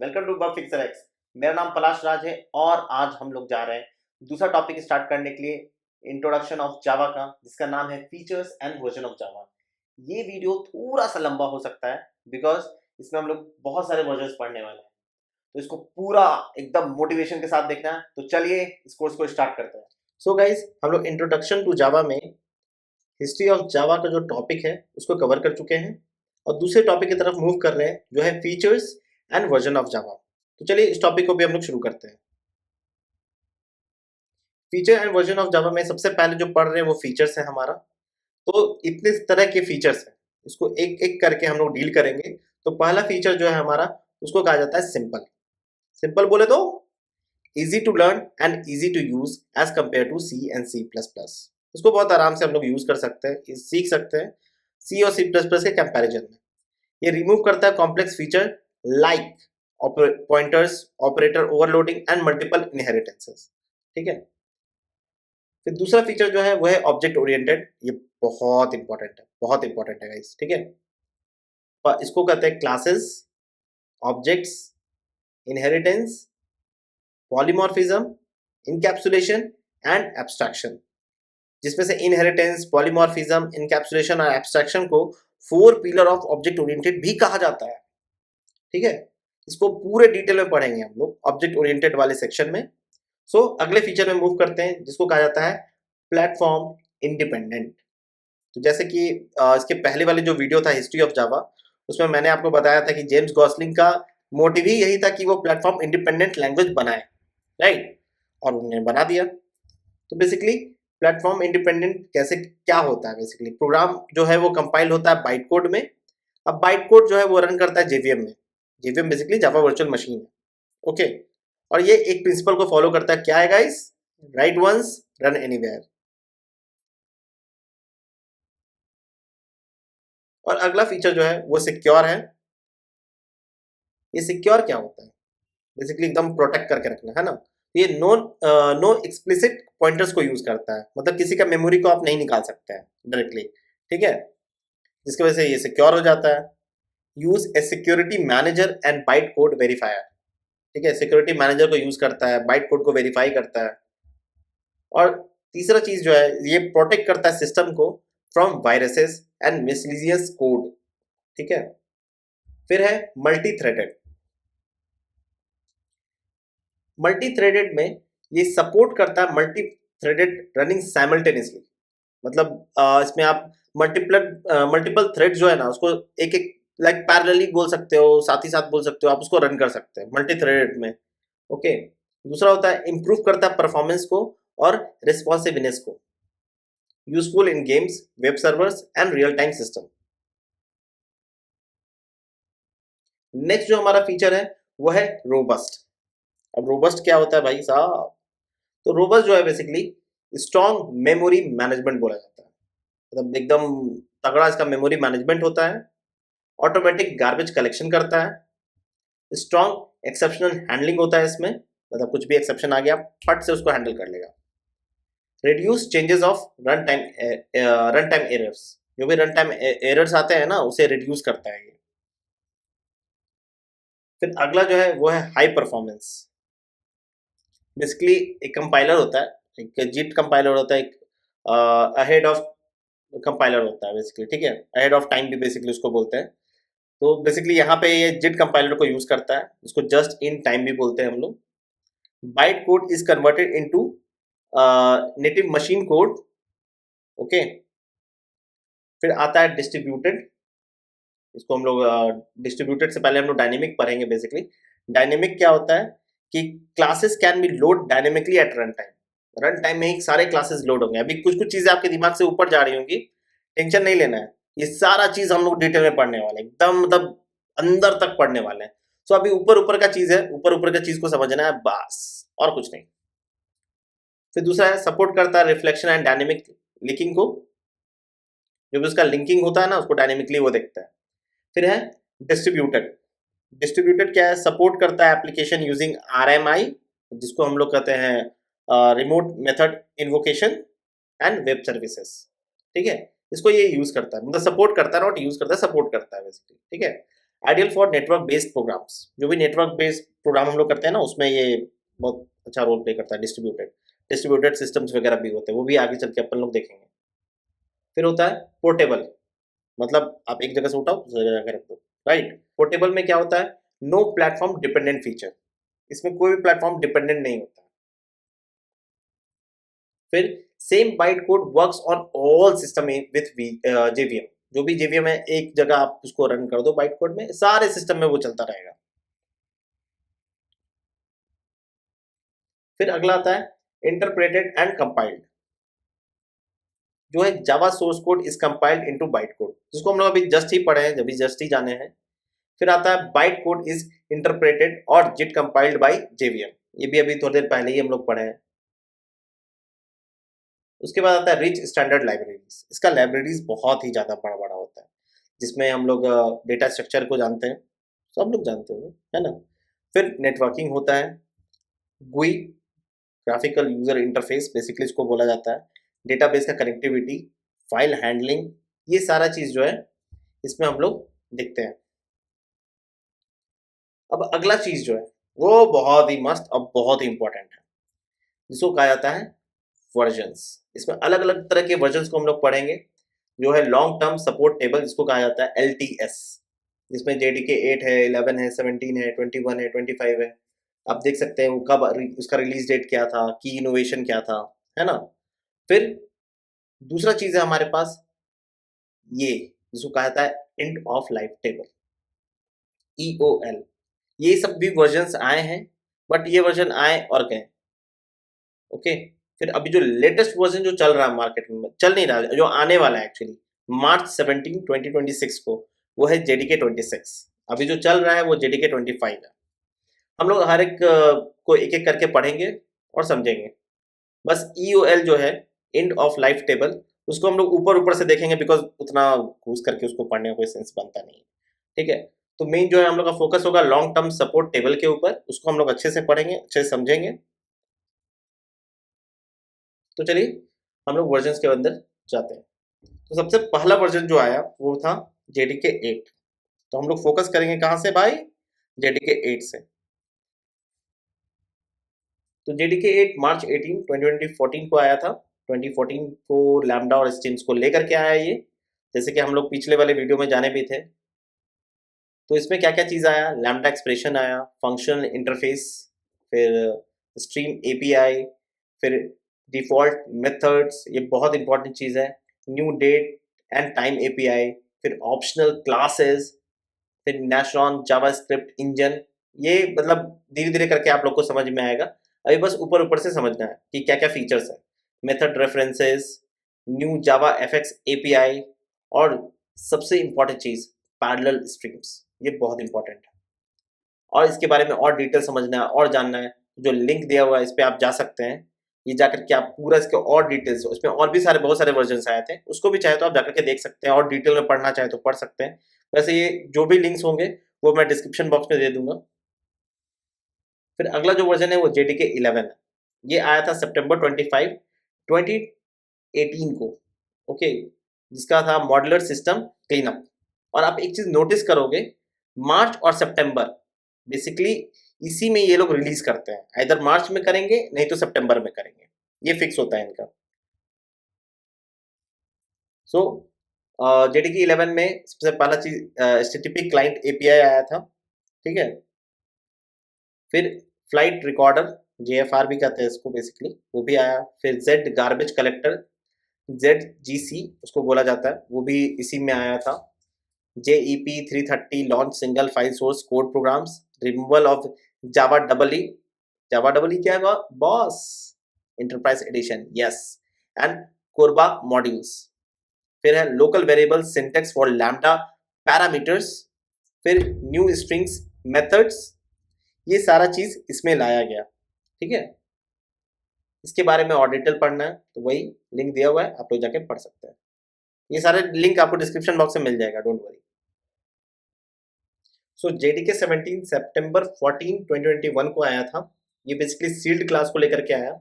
Welcome to bug fixer X. मेरा नाम पलाश राज है और आज हम लोग जा रहे हैं दूसरा टॉपिक स्टार्ट करने के लिए, इंट्रोडक्शन ऑफ जावा का, जिसका नाम है features and version of Java. ये वीडियो थोड़ा सा लंबा हो सकता है बिकॉज इसमें हम लोग बहुत सारे वर्जन्स पढ़ने वाले हैं, तो इसको पूरा एकदम मोटिवेशन के साथ देखना है। तो चलिए इस कोर्स को स्टार्ट करते हैं। सो गाइज, हम लोग इंट्रोडक्शन टू जावा में हिस्ट्री ऑफ जावा का जो टॉपिक है उसको कवर कर चुके हैं और दूसरे टॉपिक की तरफ मूव कर रहे हैं जो है features and version of Java. तो चलिए इस टॉपिक को भी हम लोग शुरू करते हैं। Feature and version of Java में सबसे पहले जो पढ़ रहे हैं वो फीचर्स है हमारा। तो इतने तरह के फीचर्स हैं, इसको एक एक करके हम लोग डील करेंगे। तो पहला फीचर जो है हमारा, उसको कहा जाता है सिंपल। सिंपल बोले तो easy to learn and easy to use as compare to C and C plus plus. इसको बहुत आराम से हम लोग यूज कर सकते हैं, सीख सकते हैं सी और सी प्लस प्लस के कंपेरिजन में। ये रिमूव करता है complex feature like pointers, operator overloading and multiple inheritances. ठीक है। फिर दूसरा फीचर जो है वो है ऑब्जेक्ट ओरिएंटेड। ये बहुत इंपॉर्टेंट है, बहुत इंपॉर्टेंट है गाइस। ठीक है। और इसको कहते हैं classes, objects, inheritance, polymorphism, encapsulation and abstraction. जिसमें से इनहेरिटेंस, पॉलीमॉर्फिज्म, इनकैप्सुलेशन और एब्स्ट्रैक्शन को 4 पिलर ऑफ ऑब्जेक्ट ओरिएंटेड भी कहा जाता है। ठीक है। इसको पूरे डिटेल में पढ़ेंगे हम लोग ऑब्जेक्ट ओरिएंटेड वाले सेक्शन में। सो अगले फीचर में मूव करते हैं जिसको कहा जाता है प्लेटफॉर्म इंडिपेंडेंट। तो जैसे कि इसके पहले वाले जो वीडियो था हिस्ट्री ऑफ जावा, उसमें मैंने आपको बताया था कि जेम्स गॉसलिंग का मोटिव ही यही था कि वो प्लेटफॉर्म इंडिपेंडेंट लैंग्वेज बनाए, राइट। और उन्होंने बना दिया। तो बेसिकली प्लेटफॉर्म इंडिपेंडेंट कैसे क्या होता है, बेसिकली प्रोग्राम जो है वो कंपाइल होता है बाइट कोड में। अब बाइट कोड जो है वो रन करता है जेवीएम में। JVM basically Java virtual machine है। ओके। और ये एक प्रिंसिपल को फॉलो करता है, क्या है guys? Write once run anywhere. और अगला फीचर जो है वो सिक्योर है। ये सिक्योर क्या होता है? बेसिकली एकदम प्रोटेक्ट करके रखना है ना। ये नो एक्सप्लिसिट पॉइंटर्स को यूज करता है, मतलब किसी का मेमोरी को आप नहीं निकाल सकते हैं डायरेक्टली। ठीक है। जिसकी वजह से ये सिक्योर हो जाता है। Use A security manager and byte code verifier. ठीक है। सिक्योरिटी मैनेजर को यूज करता है, बाइट कोड को वेरीफाई करता है। और तीसरा चीज जो है, ये प्रोटेक्ट करता है सिस्टम को from viruses and miscellaneous code. ठीक है। फिर है मल्टी थ्रेडेड। मल्टी थ्रेडेड में ये सपोर्ट करता है मल्टी थ्रेडेड रनिंग साइमल्टेनियसली। मतलब इसमें आप मल्टीपल थ्रेड जो है ना, उसको एक एक लाइक पैरेलली बोल सकते हो, साथ ही साथ बोल सकते हो, आप उसको रन कर सकते हैं मल्टी थ्रेडेड में। ओके। दूसरा होता है इंप्रूव करता है परफॉर्मेंस को और रिस्पॉन्सिवनेस को, useful in games, web servers and real time system. Next जो हमारा फीचर है वो है रोबस्ट। अब रोबस्ट क्या होता है भाई साहब? तो रोबस्ट जो है बेसिकली स्ट्रॉन्ग मेमोरी मैनेजमेंट बोला जाता है। मतलब एकदम तगड़ा इसका मेमोरी मैनेजमेंट होता है। ऑटोमेटिक गार्बेज कलेक्शन करता है। स्ट्रॉन्ग एक्सेप्शनल हैंडलिंग होता है इसमें, मतलब कुछ भी एक्सेप्शन आ गया फट से उसको हैंडल कर लेगा। Reduce changes of run time errors. जो भी रन टाइम एरर्स आते हैं ना, उसे रिड्यूस करता है ये। फिर अगला जो है वो है हाई परफॉर्मेंस। बेसिकली एक कंपाइलर होता है, एक जिट कंपाइलर होता है, एक अहेड ऑफ कंपाइलर होता है बेसिकली। ठीक है। अहेड ऑफ टाइम भी बेसिकली उसको बोलते हैं। तो बेसिकली यहाँ पे ये जिट कंपाइलर को यूज करता है, इसको जस्ट इन टाइम भी बोलते हैं हम लोग। Byte code is converted into native machine code. Okay. फिर आता है डिस्ट्रीब्यूटेड। इसको हम लोग डिस्ट्रीब्यूटेड से पहले हम लोग डायनेमिक पढ़ेंगे। बेसिकली डायनेमिक क्या होता है कि classes can be load dynamically at run time. Run time में ही सारे क्लासेस लोड होंगे। अभी कुछ कुछ चीजें आपके दिमाग से ऊपर जा रही होंगी, टेंशन नहीं लेना है। ये सारा चीज हम लोग डिटेल में पढ़ने वाले हैं, एकदम मतलब अंदर तक पढ़ने वाले हैं। सो अभी ऊपर ऊपर का चीज है, ऊपर ऊपर का चीज को समझना है बस, और कुछ नहीं। फिर दूसरा है सपोर्ट करता है रिफ्लेक्शन एंड डायनेमिक लिंकिंग को। जो भी उसका लिंकिंग होता है ना, उसको डायनेमिकली वो देखता है। फिर है डिस्ट्रीब्यूटेड। डिस्ट्रीब्यूटेड क्या है? सपोर्ट करता है एप्लीकेशन यूजिंग RMI, जिसको हम लोग कहते हैं remote method invocation and web services. ठीक है। इसको ये यूज करता है, मतलब सपोर्ट करता है, नॉट यूज करता है, सपोर्ट करता है बेसिकली। ठीक है। Ideal for network based programs, जो भी नेटवर्क बेस्ड प्रोग्राम हम लोग करते हैं ना, उसमें ये बहुत अच्छा रोल प्ले करता है। डिस्ट्रीब्यूटेड सिस्टम्स वगैरह भी होते हैं, वो भी आगे चल के अपन लोग देखेंगे। फिर होता है पोर्टेबल, मतलब आप एक जगह से उठाओ दूसरी जगह रख दो, राइट। पोर्टेबल में क्या होता है, नो प्लेटफॉर्म डिपेंडेंट फीचर, इसमें कोई भी प्लेटफॉर्म डिपेंडेंट नहीं होता। फिर same byte code works on all system with JVM, जो भी जेवीएम है एक जगह आप उसको रन कर दो बाइट कोड में, सारे सिस्टम में वो चलता रहेगा। फिर अगला आता है इंटरप्रेटेड एंड कंपाइल्ड, जो है Java source code is compiled into byte code, जिसको हम लोग अभी जस्ट ही पढ़े हैं, जब जस्ट ही जाने हैं। फिर आता है बाइट कोड इज इंटरप्रेटेड और जिट कंपाइल्ड बाय जेवीएम, ये भी अभी थोड़ी देर पहले ही हम लोग पढ़े हैं। उसके बाद आता है रिच स्टैंडर्ड लाइब्रेरीज, इसका लाइब्रेरीज बहुत ही ज़्यादा बड़ा बड़ा होता है, जिसमें हम लोग डेटा स्ट्रक्चर को जानते हैं, सब लोग जानते होंगे, है ना। फिर नेटवर्किंग होता है, गुई ग्राफिकल यूजर इंटरफेस बेसिकली इसको बोला जाता है, डेटाबेस का कनेक्टिविटी, फाइल हैंडलिंग, ये सारा चीज़ जो है इसमें हम लोग देखते हैं। अब अगला चीज़ जो है वो बहुत ही मस्त और बहुत ही इंपॉर्टेंट है, जिसको कहा जाता है वर्जन्स। इसमें अलग अलग तरह के वर्जन्स को हम लोग पढ़ेंगे, जो है लॉन्ग टर्म सपोर्ट टेबल, जिसको कहा जाता है LTS, जिसमें JDK 8 है, 11 है, 17 है, 21 है, 25 है। आप देख सकते हैं वो कब उसका रिलीज डेट क्या था, की इनोवेशन क्या था, है ना। फिर दूसरा चीज है हमारे पास ये, जिसको कहा जाता है end of life table, EOL। ये सब भी वर्जन्स आए हैं, बट ये वर्जन आए और गए, ओके। फिर अभी जो लेटेस्ट वर्जन जो चल रहा है मार्केट में, चल नहीं रहा, जो आने वाला है एक्चुअली मार्च 17 2026 को, वो है JDK 26। अभी जो चल रहा है वो JDK 25 है। हम लोग हर एक को एक एक करके पढ़ेंगे और समझेंगे। बस EOL जो है एंड ऑफ लाइफ टेबल, उसको हम लोग ऊपर ऊपर से देखेंगे, बिकॉज उतना घूस करके उसको पढ़ने का कोई सेंस बनता नहीं है, ठीक है। तो मेन जो है हम लोग का फोकस होगा लॉन्ग टर्म सपोर्ट टेबल के ऊपर, उसको हम लोग अच्छे से पढ़ेंगे, अच्छे से समझेंगे। तो चलिए हम लोग वर्जन के अंदर जाते हैं। तो सबसे पहला वर्जन जो आया वो था JDK 8। तो हम लोग फोकस करेंगे कहाँ से भाई, JDK 8 से। तो JDK 8 मार्च 18 2014 को आया था। 2014 को लैम्डा और स्ट्रीम्स को लेकर के आया ये, जैसे कि हम लोग पिछले वाले वीडियो में जाने भी थे। तो इसमें क्या क्या चीज़ आया, लैम्डा एक्सप्रेशन आया, फंक्शनल इंटरफेस, फिर स्ट्रीम API, फिर डिफॉल्ट मेथड्स, ये बहुत इंपॉर्टेंट चीज़ है, new date and time API, फिर ऑप्शनल क्लासेस, फिर नेशनल जावास्क्रिप्ट इंजन। ये मतलब धीरे धीरे करके आप लोग को समझ में आएगा, अभी बस ऊपर ऊपर से समझना है कि क्या क्या फीचर्स है। मेथड रेफरेंसेस, न्यू जावा FX API, और सबसे इंपॉर्टेंट चीज़ पैरेलल स्ट्रीम्स, ये बहुत इंपॉर्टेंट है। और इसके बारे में और डिटेल समझना है और जानना है, जो लिंक दिया हुआ है इस पर आप जा सकते हैं, ये जाकर के आप पूरा इसके और डिटेल्स, उसमें और भी सारे बहुत सारे वर्जन आए थे, उसको भी चाहे तो आप जाकर के देख सकते हैं, और डिटेल में पढ़ना चाहे तो पढ़ सकते हैं। वैसे ये जो भी लिंक्स होंगे वो मैं डिस्क्रिप्शन बॉक्स में दे दूंगा। फिर अगला जो वर्जन है वो JDK 11 है, ये आया था सितंबर 25 2018 को, ओके, जिसका था मॉड्यूलर सिस्टम क्लीनअप। और आप एक चीज नोटिस करोगे, मार्च और सितंबर बेसिकली इसी में ये लोग रिलीज करते हैं, इधर मार्च में करेंगे नहीं तो सितंबर में करेंगे, ये फिक्स होता है इनका। सो JDK 11 में सबसे पहला चीज HTTP क्लाइंट API आया था, ठीक है। फिर फ्लाइट रिकॉर्डर, JFR भी कहते हैं इसको बेसिकली, वो भी आया। फिर Z गार्बेज कलेक्टर, ZGC उसको बोला जाता है, वो भी इसी में आया था। JEP 330 launch single file source code programs, removal of Java double E, Java double E क्या है boss, enterprise edition, yes, and CORBA modules. फिर है local variable syntax for lambda parameters, फिर न्यू स्ट्रिंग्स मेथड्स, ये सारा चीज इसमें लाया गया, ठीक है। इसके बारे में और डिटेल पढ़ना है तो वही लिंक दिया हुआ है, आप लोग जाके पढ़ सकते हैं। ये सारे लिंक आपको डिस्क्रिप्शन बॉक्स में मिल जाएगा, डोंट वरी। सो JDK 17 सितंबर 14 2021 को आया था, ये बेसिकली सील्ड क्लास को लेकर के आया।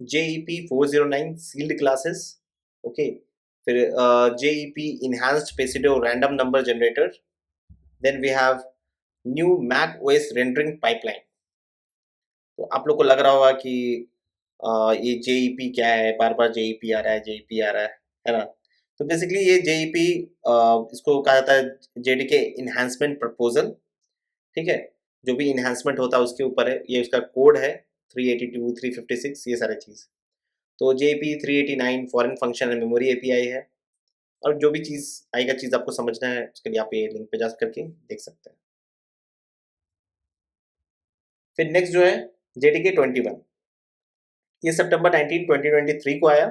JEP 409 sealed classes, okay. फिर JEP enhanced pseudo random number generator, then we have new Mac OS rendering pipeline. तो आप लोग को लग रहा होगा कि ये जेईपी क्या है, बार बार जेईपी आ रहा है, जेईपी आ रहा है ना। तो बेसिकली ये जेईपी इसको कहा जाता है जेडीके इन्हांसमेंट प्रपोजल। ठीक है, जो भी इन्हांसमेंट होता है उसके ऊपर है, ये उसका कोड है 382 356 ये सारे चीज़। तो जेईपी 389 foreign function and memory API है। और जो भी चीज़ आएगा, चीज़ आपको समझना है उसके लिए आप ये लिंक पे जा करके देख सकते हैं। फिर नेक्स्ट जो है जेडीके 21, ये सितंबर 19 2023 को आया।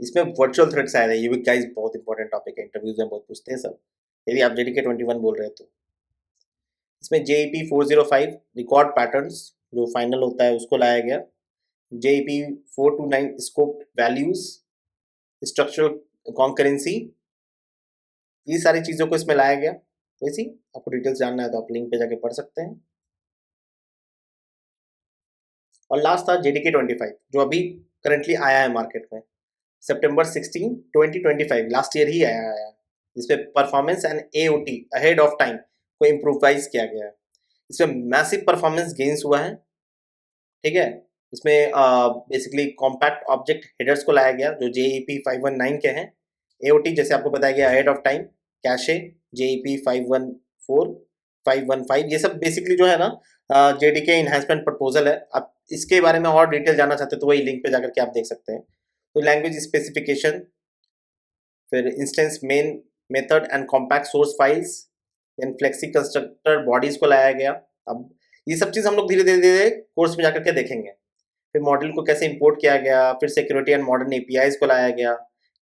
इसमें वर्चुअल थ्रेड्स आया था। ये भी गाइस बहुत इंपॉर्टेंट टॉपिक है, इंटरव्यूज में बहुत पूछते हैं सब, यदि आप जेडीके 21 बोल रहे हैं तो। इसमें जेईपी 405 रिकॉर्ड पैटर्न्स जो फाइनल होता है उसको लाया गया। जेईपी 429 स्कोप वैल्यूज, स्ट्रक्चरल कॉन्करेंसी, ये सारी चीज़ों को इसमें लाया गया। वैसे ही आपको डिटेल्स जानना है तो आप लिंक पे जाके पढ़ सकते हैं। और लास्ट था जेडीके 25 जो अभी करंटली आया है मार्केट में, सितंबर 16 2025, लास्ट ईयर ही आया है। इसमें performance and AOT ahead of time को इम्प्रोवाइज किया गया है। इसमें मैसिव परफॉर्मेंस गेन्स हुआ है। ठीक है, इसमें बेसिकली कॉम्पैक्ट ऑब्जेक्ट हेडर्स को लाया गया जो जेईपी 519 के हैं। एओटी जैसे आपको बताया गया अहेड ऑफ टाइम, कैशे जेईपी 514 515, ये सब बेसिकली जो है ना जेडीके इन्हांसमेंट प्रपोजल है। आप इसके बारे में और डिटेल जानना चाहते हैं तो वही लिंक पे जाकर के आप देख सकते हैं। तो लैंग्वेज स्पेसिफिकेशन, फिर instance main method and compact source files, then flexi constructor bodies को लाया गया। अब ये सब चीज़ हम लोग धीरे धीरे धीरे कोर्स में जाकर के देखेंगे। फिर मॉडल को कैसे इंपोर्ट किया गया, फिर सिक्योरिटी एंड मॉडर्न एपीआईज को लाया गया,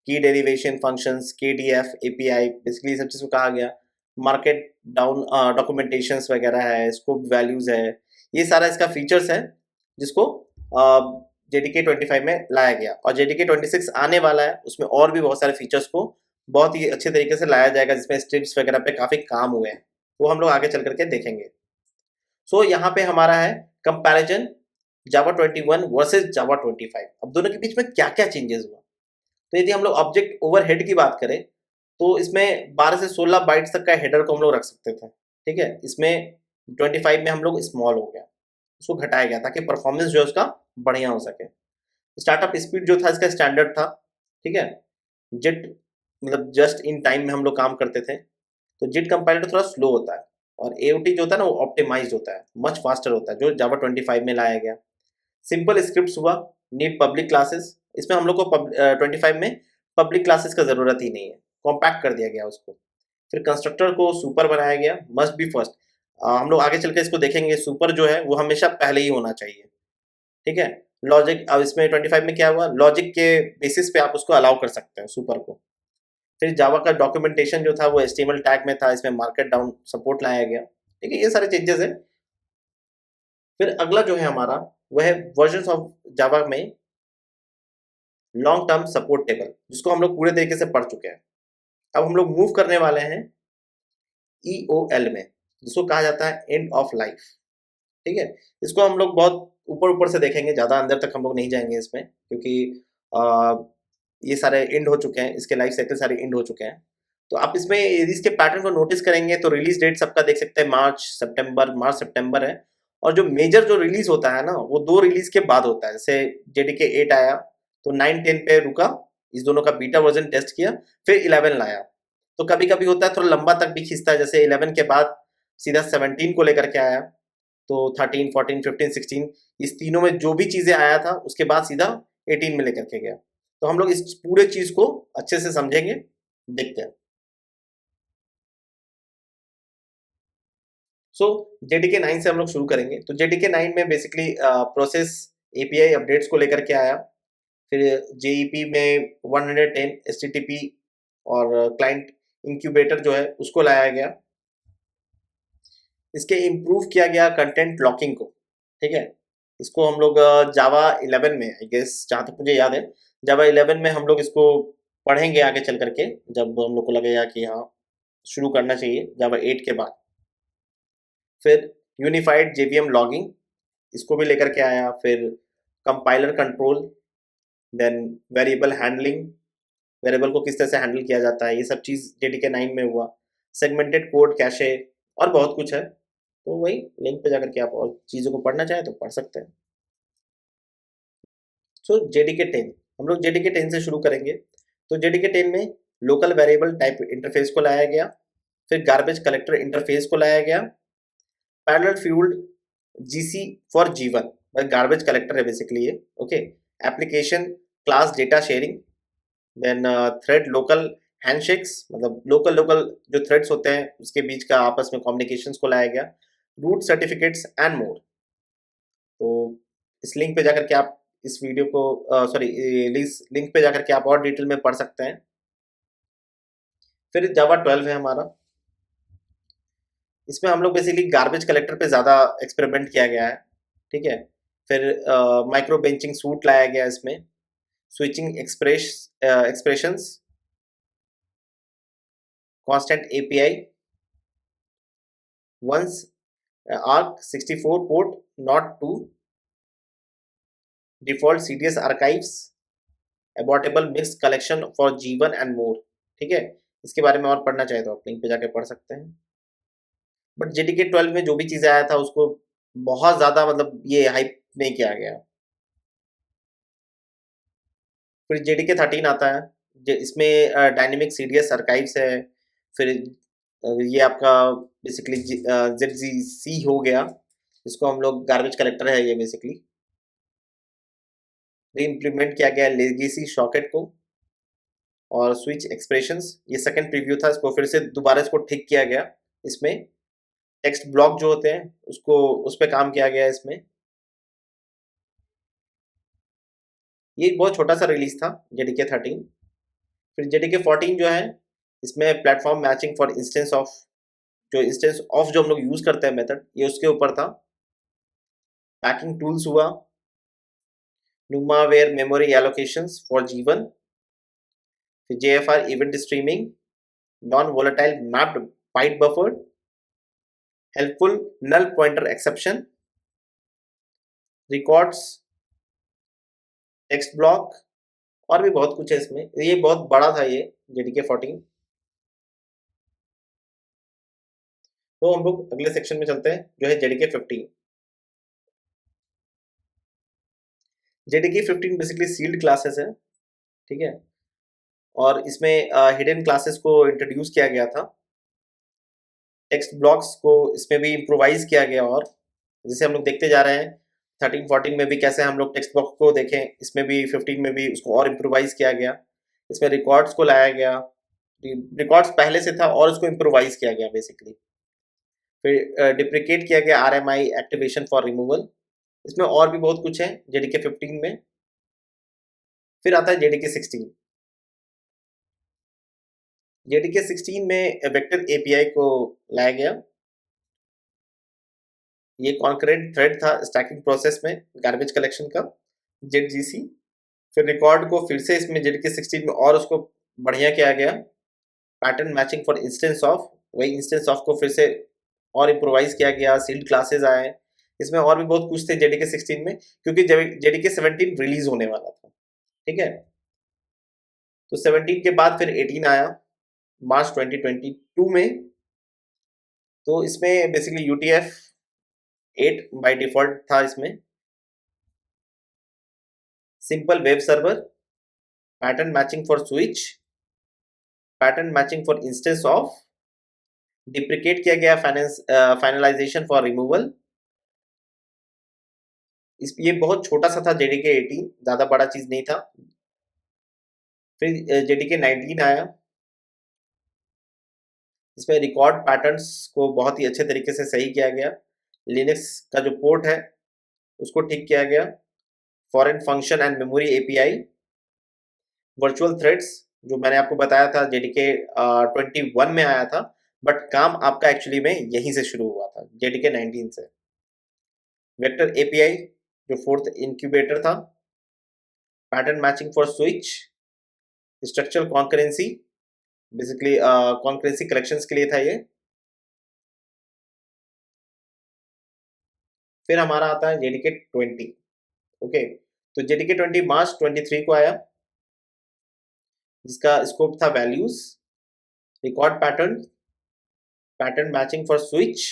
की derivation functions, KDF API, basically सब चीज़ को कहा गया। मार्केट डाउन डॉक्यूमेंटेशंस वगैरह है, स्कोप वैल्यूज है, ये सारा इसका फीचर्स है जिसको जेडीके 25 में लाया गया। और जेडीके 26 आने वाला है, उसमें और भी बहुत सारे फीचर्स को बहुत ही अच्छे तरीके से लाया जाएगा जिसमें स्ट्रिप्स वगैरह पे काफ़ी काम हुए हैं, वो हम लोग आगे चल करके देखेंगे। सो यहाँ पे हमारा है कंपैरिजन जावा 21 वर्सेस जावा 25। अब दोनों के बीच में क्या क्या चेंजेस हुआ। तो यदि हम लोग ऑब्जेक्ट ओवरहेड की बात करें तो इसमें 12 से 16 बाइट्स तक का हेडर को हम लोग रख सकते थे। ठीक है, इसमें 25 में हम लोग स्मॉल हो गया, उसको घटाया गया ताकि परफॉर्मेंस जो है उसका बढ़िया हो सके। स्टार्टअप स्पीड जो था इसका स्टैंडर्ड था। ठीक है, जिट मतलब जस्ट इन टाइम में हम लोग काम करते थे, तो जिट कंपाइलर थोड़ा स्लो होता है, और एओटी जो होता है ना वो ऑप्टिमाइज्ड होता है, मच फास्टर होता है, जो जावा 25 में लाया गया। सिंपल स्क्रिप्ट्स हुआ, नीड पब्लिक क्लासेस, इसमें हम लोग को 25 में पब्लिक क्लासेस का ज़रूरत ही नहीं है, कॉम्पैक्ट कर दिया गया उसको। फिर कंस्ट्रक्टर को सुपर बनाया गया, मस्ट बी फर्स्ट। हम लोग आगे चल के इसको देखेंगे, सुपर जो है वो हमेशा पहले ही होना चाहिए। ठीक है, लॉजिक, अब इसमें 25 में क्या हुआ, लॉजिक के बेसिस पे आप उसको अलाउ कर सकते हैं सुपर को। फिर जावा का डॉक्यूमेंटेशन जो था वो एचटीएमएल टैग में था, इसमें मार्केट डाउन सपोर्ट लाया गया। ठीक है, ये सारे चेंजेस है। फिर अगला जो है हमारा वह है वर्जन ऑफ जावा में लॉन्ग टर्म सपोर्ट टेबल, जिसको हम लोग पूरे तरीके से पढ़ चुके हैं। अब हम लोग मूव करने वाले हैं ईओएल में, जिसको कहा जाता है एंड ऑफ लाइफ। ठीक है, इसको हम लोग बहुत ऊपर ऊपर से देखेंगे, ज़्यादा अंदर तक हम लोग नहीं जाएंगे इसमें, क्योंकि आ, ये सारे एंड हो चुके हैं, इसके लाइफ साइकिल सारे एंड हो चुके हैं। तो आप इसमें यदि इसके पैटर्न को नोटिस करेंगे तो रिलीज डेट सबका देख सकते हैं, मार्च सितंबर है। और जो मेजर जो रिलीज होता है ना वो दो रिलीज के बाद होता है। जैसे जेडीके 8 आया तो 9-10 पे रुका, इस दोनों का बीटा वर्जन टेस्ट किया, फिर 11 लाया। तो कभी कभी होता है थोड़ा लंबा तक भी खींचता है, जैसे 11 के बाद सीधा 17 को लेकर के आया, तो 13 14 15 16 इस तीनों में जो भी चीज़ें आया था उसके बाद सीधा 18 में लेकर के गया। तो हम लोग इस पूरे चीज़ को अच्छे से समझेंगे, देखते हैं। सो जेडीके 9 से हम लोग शुरू करेंगे। तो जेडीके 9 में बेसिकली प्रोसेस एपीआई अपडेट्स को लेकर के आया। फिर जेईपी में 110 एचटीटीपी और क्लाइंट इंक्यूबेटर जो है उसको लाया गया। इसके इम्प्रूव किया गया कंटेंट लॉकिंग को। ठीक है, इसको हम लोग जावा 11 में, आई गेस जहाँ तक मुझे याद है, जावा 11 में हम लोग इसको पढ़ेंगे आगे चल करके, जब हम लोग को लगेगा कि हाँ शुरू करना चाहिए जावा 8 के बाद। फिर यूनिफाइड जेवीएम लॉगिंग, इसको भी लेकर के आया। फिर compiler control, then variable handling, variable को किस तरह से हैंडल किया जाता है, ये सब चीज़ जेडीके 9 में हुआ। सेगमेंटेड कोड कैशे, और बहुत कुछ है। तो वही लिंक पे जाकर के आप और चीज़ों को पढ़ना चाहें तो पढ़ सकते हैं। सो जेडीके 10, हम लोग जेडीके 10 से शुरू करेंगे। तो जेडीके 10 में लोकल वेरिएबल टाइप इंटरफेस को लाया गया, फिर गार्बेज कलेक्टर इंटरफेस को लाया गया, parallel full GC for G one, garbage collector है बेसिकली ये। Okay, application class data sharing, then thread local handshakes, मतलब लोकल लोकल जो थ्रेड्स होते हैं उसके बीच का आपस में कम्युनिकेशंस को लाया गया, रूट सर्टिफिकेट्स एंड मोर। तो इस लिंक पे जाकर के आप इस वीडियो को सॉरी इस लिंक पे जाकर के आप और डिटेल में पढ़ सकते हैं। फिर जावा 12 है हमारा। इसमें हम लोग बेसिकली गार्बेज कलेक्टर पे ज़्यादा एक्सपेरिमेंट किया गया है। ठीक है, फिर माइक्रो बेंचिंग सूट लाया गया इसमें, switching expressions, constant API, once arch 64 port not to, default CDS archives, abortable mix collection for G one and more. ठीक है, इसके बारे में और पढ़ना चाहे तो आप लिंक पे जाके पढ़ सकते हैं। बट जेडीके 12 में जो भी चीज़ें आया था उसको बहुत ज़्यादा मतलब ये हाइप नहीं किया गया। फिर जेडीके 13 आता है, इसमें डायनेमिक सीडीएस आर्काइव्स है। फिर ये आपका बेसिकली जेड जी सी हो गया, इसको हम लोग गार्बेज कलेक्टर है ये बेसिकली। रीइम्प्लीमेंट किया गया लेगेसी सॉकेट को, और स्विच एक्सप्रेशंस ये सेकंड प्रीव्यू था, इसको फिर से दोबारा इसको ठीक किया गया। इसमें टेक्स्ट ब्लॉक जो होते हैं उसको उस पर काम किया गया इसमें। ये एक बहुत छोटा सा रिलीज था जेडीके 13। फिर जेडीके 14 जो है, इसमें platform matching for instance of, जो इंस्टेंस ऑफ जो हम लोग यूज करते हैं मेथड, ये उसके ऊपर था। पैकिंग टूल्स हुआ, नुमावेयर मेमोरी एलोकेशंस फॉर जीवन, फिर JFR event streaming, non volatile mapped byte buffer, helpful null pointer exception, records, text block, और भी बहुत कुछ है इसमें। ये बहुत बड़ा था ये जेडीके 14। तो हम लोग अगले सेक्शन में चलते हैं जो है JDK 15। JDK 15 basically sealed classes है। ठीक है, और इसमें हिडन क्लासेस को इंट्रोड्यूस किया गया था। टेक्स्ट ब्लॉक्स को इसमें भी इम्प्रोवाइज किया गया, और जैसे हम लोग देखते जा रहे हैं 13 14 में भी कैसे हम लोग टेक्स्ट ब्लॉक को देखें, इसमें भी 15 में भी उसको और इम्प्रोवाइज किया गया। इसमें रिकॉर्ड्स को लाया गया, रिकॉर्ड्स पहले से था और उसको इम्प्रोवाइज किया गया बेसिकली। फिर डिप्रिकेट किया गया आरएमआई एक्टिवेशन फॉर रिमूवल। इसमें और भी बहुत कुछ है जेडीके 15 में। फिर आता है जेडीके 16। जेडीके 16 में वेक्टर एपीआई को लाया गया। ये कॉन्करेंट थ्रेड था स्टैकिंग प्रोसेस में गार्बेज कलेक्शन का, जेडजीसी। फिर रिकॉर्ड को फिर से इसमें जेडीके 16 में और उसको बढ़िया किया गया, pattern matching for instance of, वही इंस्टेंस ऑफ को फिर से और इम्प्रोवाइज किया गया, सील्ड क्लासेस आए इसमें, और भी बहुत कुछ थे जेडीके 16 में, क्योंकि जेडीके 17 रिलीज होने वाला था। ठीक है, तो 17 के बाद फिर 18 आया मार्च 2022 में। तो इसमें बेसिकली यूटीएफ 8 बाय डिफॉल्ट था इसमें, simple web server, pattern matching for switch, pattern matching for instance of, डिप्रिकेट किया गया फाइनलाइजेशन फॉर रिमूवल। इस ये बहुत छोटा सा था जेडीके 18, ज़्यादा बड़ा चीज़ नहीं था। फिर जेडीके 19 आया, इसमें रिकॉर्ड पैटर्न्स को बहुत ही अच्छे तरीके से सही किया गया, लिनक्स का जो पोर्ट है उसको ठीक किया गया, foreign function and memory API, virtual threads जो मैंने आपको बताया था जेडीके 21 में आया था, बट काम आपका एक्चुअली में यहीं से शुरू हुआ था जेडीके 19 से। वेक्टर एपीआई जो फोर्थ इंक्यूबेटर था, pattern matching for switch, structural concurrency, basically concurrency collections के लिए था ये। फिर हमारा आता है जेडीके 20। ओके, तो जेडीके 20 मार्च 23 को आया, जिसका स्कोप था values, record pattern, pattern matching for switch,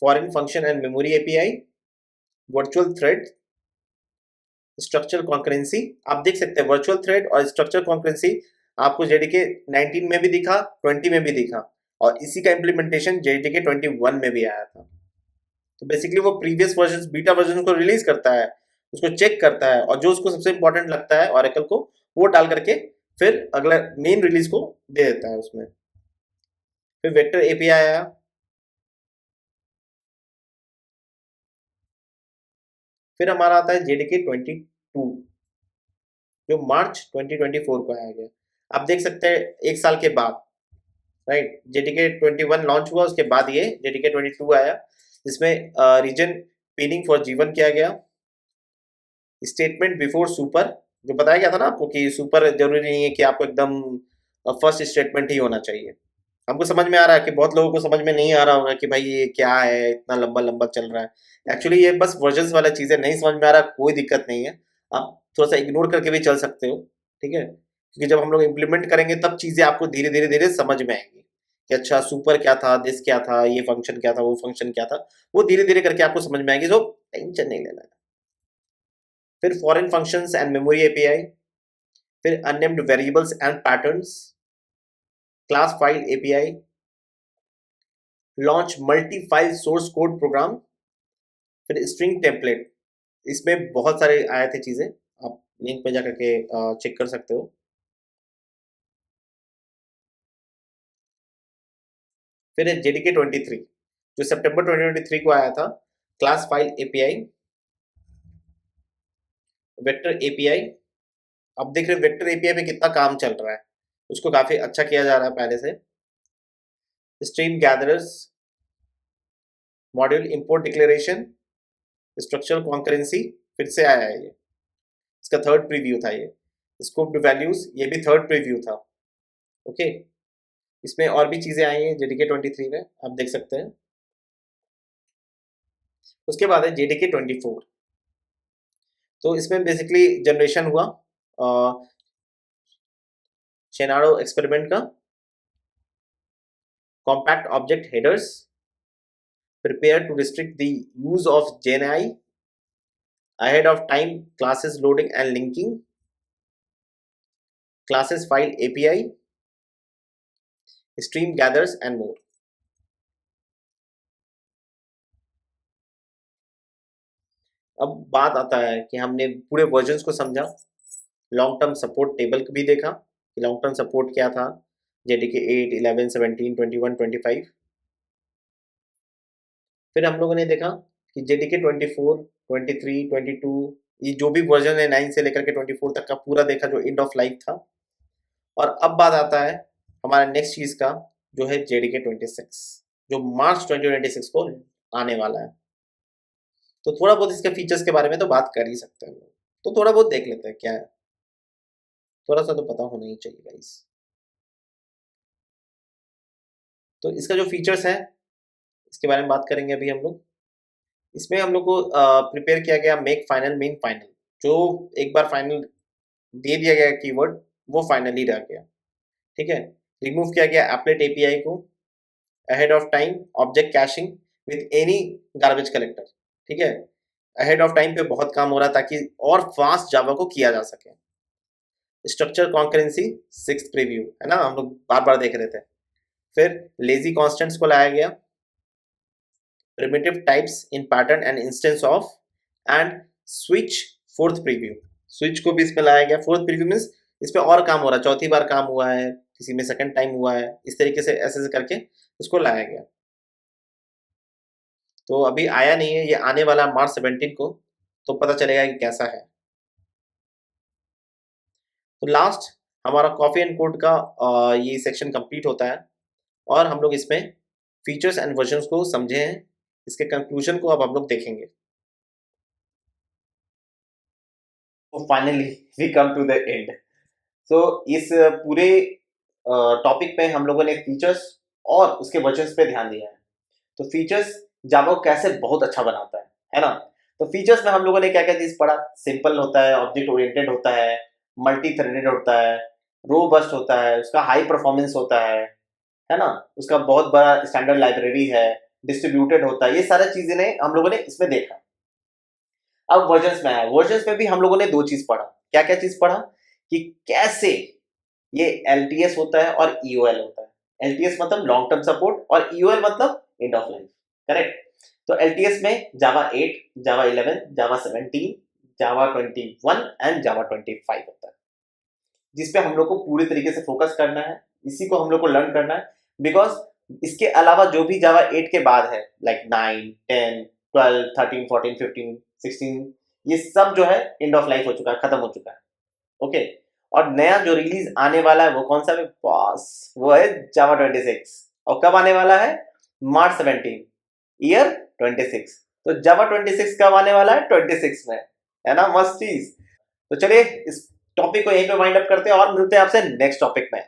foreign function and memory API, virtual thread, structure concurrency. आप देख सकते हैं वर्चुअल थ्रेड और स्ट्रक्चर कॉन्करेंसी आपको जेडीके 19 में भी दिखा, 20 में भी दिखा, और इसी का इम्प्लीमेंटेशन जेडीके 21 में भी आया था। तो बेसिकली वो प्रीवियस वर्जन, बीटा वर्जन को रिलीज करता है, उसको चेक करता है, और जो उसको सबसे इंपॉर्टेंट लगता है ऑरेकल को, वो डाल करके फिर अगला मेन रिलीज को दे देता है उसमें। फिर वेक्टर एपीआई आया, फिर हमारा आता है जेडीके 22 जो मार्च 2024 को आया गया। आप देख सकते हैं एक साल के बाद, राइट, जेडीके 21 लॉन्च हुआ, उसके बाद ये जेडीके 22 आया, जिसमें रीजन पिनिंग फॉर जीवन किया गया, स्टेटमेंट बिफोर सुपर, जो बताया गया था ना आपको कि सुपर जरूरी नहीं है कि आपको एकदम फर्स्ट स्टेटमेंट ही होना चाहिए। हमको समझ में आ रहा है कि बहुत लोगों को समझ में नहीं आ रहा होगा कि भाई ये क्या है, इतना लंबा लंबा चल रहा है। एक्चुअली ये बस वर्जन्स वाला चीज़ है, नहीं समझ में आ रहा कोई दिक्कत नहीं है, आप थोड़ा सा इग्नोर करके भी चल सकते हो, ठीक है, क्योंकि जब हम लोग इम्प्लीमेंट करेंगे तब चीज़ें आपको धीरे धीरे धीरे समझ में आएंगी कि अच्छा सुपर क्या था, दिस क्या था, ये फंक्शन क्या था, वो फंक्शन क्या था, वो धीरे धीरे करके आपको समझ में आएगी, तो टेंशन नहीं लेना है। फिर foreign functions and memory API, फिर unnamed variables and patterns, class file API, launch multi file source code program, फिर स्ट्रिंग टेम्पलेट। इसमें बहुत सारे आए थे चीजें, आप लिंक पे जाकर के चेक कर सकते हो। फिर है जेडीके 23 जो सितंबर 2023 को आया था, class file API, vector API. अब देख रहे हो वेक्टर एपीआई में कितना काम चल रहा है, उसको काफी अच्छा किया जा रहा है पहले से। Stream gatherers, module import declaration, structural concurrency, फिर से आया है ये, इसका थर्ड प्रीव्यू था ये। स्कोप्ड वैल्यूज, ये भी थर्ड प्रीव्यू था, ओके। इसमें और भी चीजें आई हैं जेडीके 23 में, आप देख सकते हैं। उसके बाद है जेडीके 24, तो इसमें बेसिकली जनरेशन हुआ शेनाडो एक्सपेरिमेंट का, compact object headers, prepare to restrict the use of GenAI, ahead of time classes loading and linking, classes file API, stream gathers and more. अब बात आता है कि हमने पूरे वर्जन्स को समझा, लॉन्ग टर्म सपोर्ट टेबल भी देखा कि लॉन्ग टर्म सपोर्ट क्या था, जेडीके 8, 11, 17, 21, 25। फिर हम लोगों ने देखा कि जेडीके 24, 23, 22, ये जो भी वर्जन है 9 से लेकर के 24 तक का पूरा देखा, जो एंड ऑफ लाइफ था। और अब बात आता है हमारा नेक्स्ट चीज का, जो है जेडीके 26 जो मार्च 2026 को आने वाला है। तो थोड़ा बहुत इसके फीचर्स के बारे में तो बात कर ही सकते हैं हम लोग, तो थोड़ा बहुत देख लेते हैं क्या है, थोड़ा सा तो पता होना ही चाहिए गाइस। तो इसका जो फीचर्स है इसके बारे में बात करेंगे अभी हम लोग। इसमें हम लोग को प्रिपेयर किया गया मेक फाइनल मीन फाइनल, जो एक बार फाइनल दे दिया गया कीवर्ड वो फाइनली रह गया, ठीक है। रिमूव किया गया एप्लेट एपीआई को, ahead of time object caching with any garbage collector, ठीक है। अहेड ऑफ टाइम पे बहुत काम हो रहा है ताकि और फास्ट जावा को किया जा सके। स्ट्रक्चर कॉन्करेंसी 6th प्रीव्यू है ना, हम लोग बार बार देख रहे थे। फिर लेजी कॉन्स्टेंट्स को लाया गया, primitive types in pattern and instance of, and switch 4th preview, switch को भी इसमें लाया गया। 4th प्रीव्यू मीन्स इस पे और काम हो रहा है, चौथी बार काम हुआ है, किसी में सेकंड टाइम हुआ है, इस तरीके से ऐसे ऐसे करके इसको लाया गया। तो अभी आया नहीं है, ये आने वाला मार्च 17 को, तो पता चलेगा कि कैसा है। तो लास्ट हमारा कॉफी एंड कोड का ये सेक्शन कंप्लीट होता है, और हम लोग इसमें फीचर्स एंड वर्जन्स को समझे हैं। इसके कंक्लूजन को अब हम लोग देखेंगे। तो finally we come to the end. So इस पूरे टॉपिक पे हम लोगों ने फीचर्स और उसके वर्जन्स पे ध्यान दिया है। तो फीचर्स जावा को कैसे बहुत अच्छा बनाता है ना। तो फीचर्स में हम लोगों ने क्या क्या चीज पढ़ा, सिंपल होता है, ऑब्जेक्ट ओरिएंटेड होता है, मल्टी थ्रेडेड होता है, रोबस्ट होता है, उसका हाई परफॉर्मेंस होता है है ना, उसका बहुत बड़ा स्टैंडर्ड लाइब्रेरी है, डिस्ट्रीब्यूटेड होता है, ये सारा चीजें ने हम लोगों ने इसमें देखा। अब वर्जन्स में आया, वर्जन्स में भी हम लोगों ने दो चीज पढ़ा। क्या क्या चीज पढ़ा कि कैसे ये LTS होता है और EOL होता है। LTS मतलब लॉन्ग टर्म सपोर्ट और EOL मतलब एंड ऑफ लाइफ, करेक्ट। तो LTS में जावा 8, जावा 11, जावा 17, जावा 21 एंड जावा 25 होता है, जिसपे हम लोग को पूरी तरीके से फोकस करना है, इसी को हम लोग को लर्न करना है। बिकॉज इसके अलावा जो भी जावा 8 के बाद है, लाइक 9, 10, 12, 13, 14, 15, 16, ये सब जो है एंड ऑफ लाइफ हो चुका है, खत्म हो चुका है। ओके, और नया जो रिलीज आने वाला है वो कौन सा है बॉस, वो है जावा 26। और कब आने वाला है? मार्च 17, ईयर 26। तो जावा 26 कब आने वाला है? 26 में, है ना, मस्त चीज। तो चलिए इस टॉपिक को यहीं पे वाइंड अप करते हैं और मिलते हैं आपसे नेक्स्ट टॉपिक में।